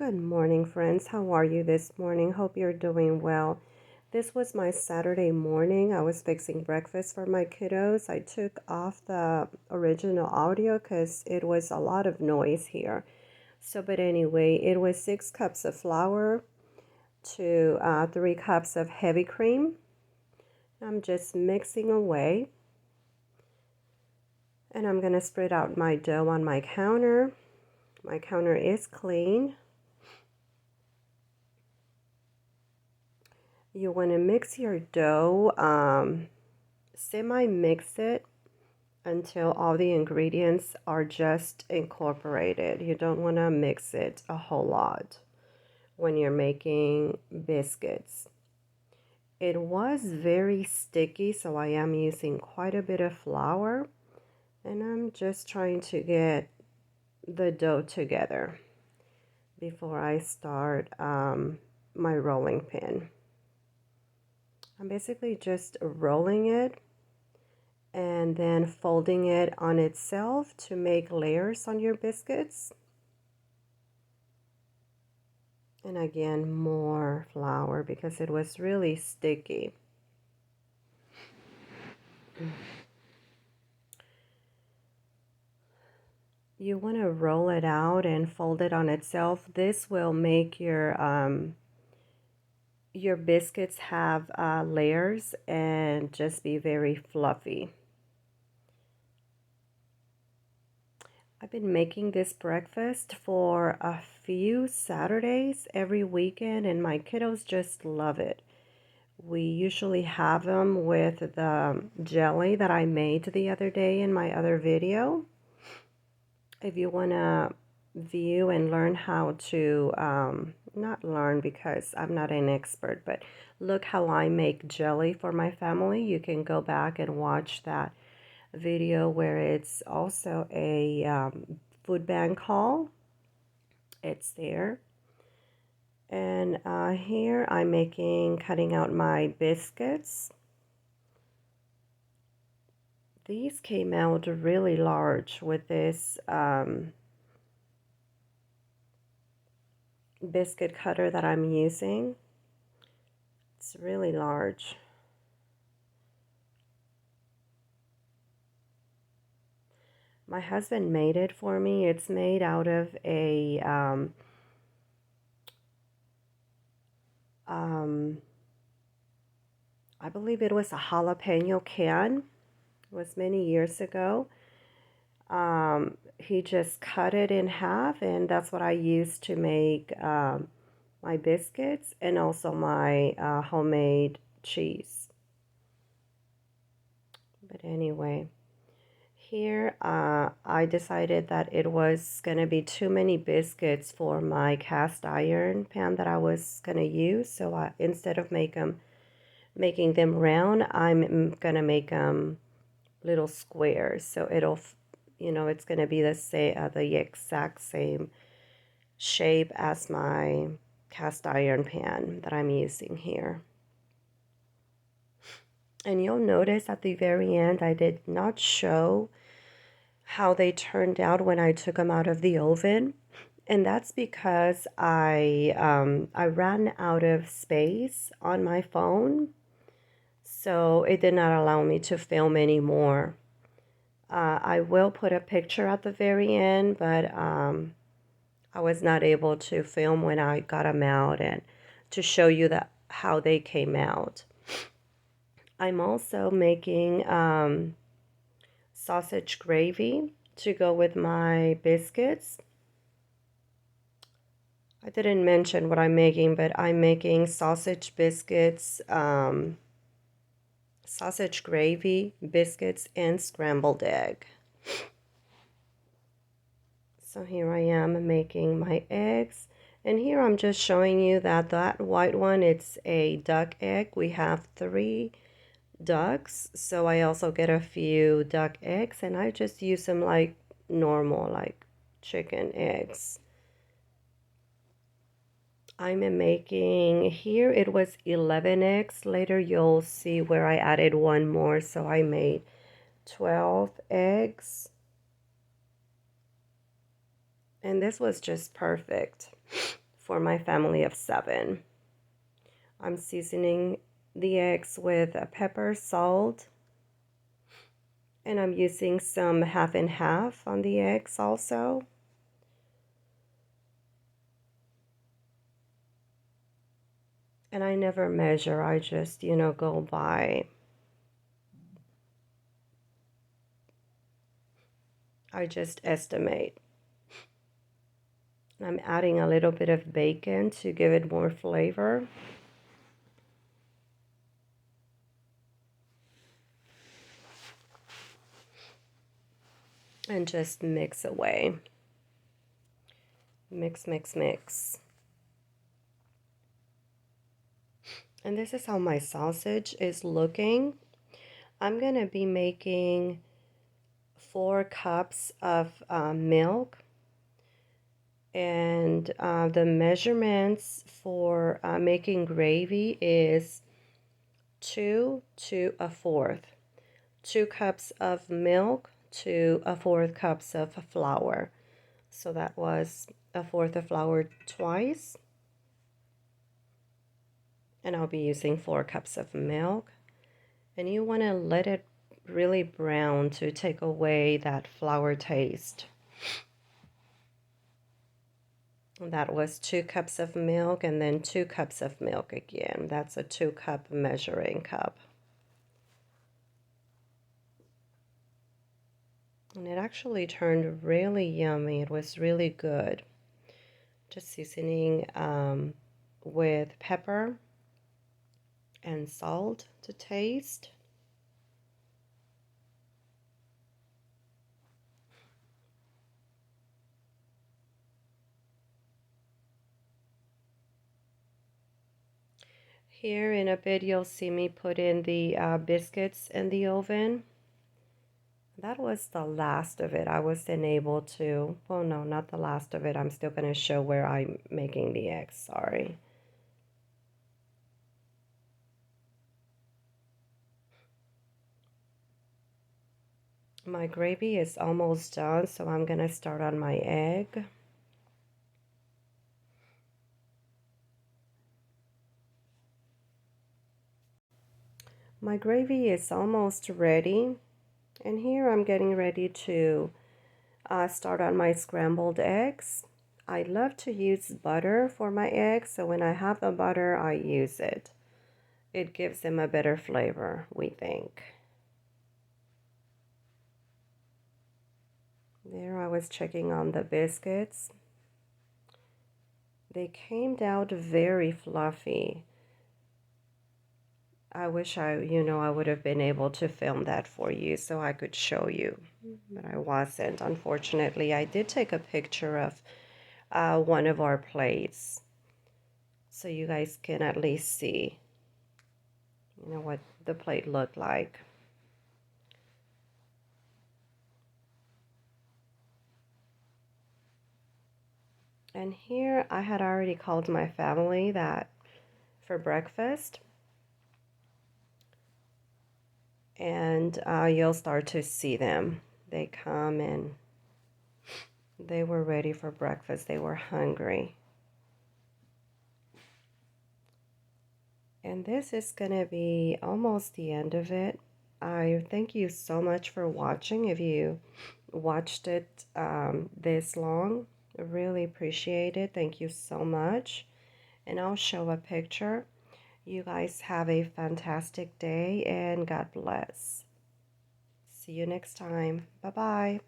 Good morning, friends. How are you this morning? Hope you're doing well. This was my Saturday morning. I was fixing breakfast for my kiddos. I took off the original audio because it was a lot of noise here. But anyway, it was 6 cups of flour to 3 cups of heavy cream. I'm just mixing away. And I'm going to spread out my dough on my counter. My counter is clean. You want to mix your dough, semi-mix it until all the ingredients are just incorporated. You don't want to mix it a whole lot when you're making biscuits. It was very sticky, so I am using quite a bit of flour, and I'm just trying to get the dough together before I start my rolling pin. I'm basically just rolling it and then folding it on itself to make layers on your biscuits. And again, more flour because it was really sticky. You want to roll it out and fold it on itself. This will make your biscuits have layers and just be very fluffy. I've been making this breakfast for a few Saturdays every weekend, and my kiddos just love it. We usually have them with the jelly that I made the other day in my other video. If you want to view and learn how to, not learn because I'm not an expert, but look how I make jelly for my family, you can go back and watch that video where it's also a food bank haul. It's there. And here I'm cutting out my biscuits. These came out really large with this biscuit cutter that I'm using. It's really large. My husband made it for me. It's made out of a I believe it was a jalapeno can. It was many years ago. He just cut it in half, and that's what I used to make my biscuits and also my homemade cheese. But anyway, here I decided that it was going to be too many biscuits for my cast iron pan that I was going to use. So instead of making them round, I'm going to make them little squares. So it'll, it's going to be the exact same shape as my cast iron pan that I'm using here. And you'll notice at the very end, I did not show how they turned out when I took them out of the oven. And that's because I ran out of space on my phone. So it did not allow me to film anymore. I will put a picture at the very end, but I was not able to film when I got them out and to show you how they came out. I'm also making sausage gravy to go with my biscuits. I didn't mention what I'm making, but I'm making sausage biscuits, sausage gravy, biscuits, and scrambled egg. So here I am making my eggs. And here I'm just showing you that white one, it's a duck egg. We have 3 ducks, so I also get a few duck eggs, and I just use them like normal, like chicken eggs. I'm making here, it was 11 eggs. Later you'll see where I added one more, so I made 12 eggs. And this was just perfect for my family of 7. I'm seasoning the eggs with pepper, salt, and I'm using some half and half on the eggs also. And I never measure, I just, go by. I just estimate. I'm adding a little bit of bacon to give it more flavor. And just mix away. Mix, mix, mix. And this is how my sausage is looking. I'm going to be making 4 cups of milk. And the measurements for making gravy is 2 to a fourth. 2 cups of milk to a fourth cups of flour. So that was a fourth of flour twice. And I'll be using 4 cups of milk. And you want to let it really brown to take away that flour taste. That was 2 cups of milk and then 2 cups of milk again. That's a 2-cup measuring cup. And it actually turned really yummy. It was really good. Just seasoning with pepper and salt to taste. Here in a bit you'll see me put in the biscuits in the oven. That was the last of it. I wasn't able to, well, no, not the last of it. I'm still going to show where I'm making the eggs, sorry. My gravy is almost done, so I'm going to start on my egg. My gravy is almost ready, and here I'm getting ready to start on my scrambled eggs. I love to use butter for my eggs, so when I have the butter, I use it. It gives them a better flavor, we think. There I was checking on the biscuits. They came out very fluffy. I wish I would have been able to film that for you so I could show you, but I wasn't. Unfortunately, I did take a picture of one of our plates so you guys can at least see, what the plate looked like. And here I had already called my family that for breakfast. And you'll start to see them. They come and they were ready for breakfast. They were hungry. And this is going to be almost the end of it. I thank you so much for watching. If you watched it this long, I really appreciate it. Thank you so much. And I'll show a picture. You guys have a fantastic day and God bless. See you next time. Bye-bye.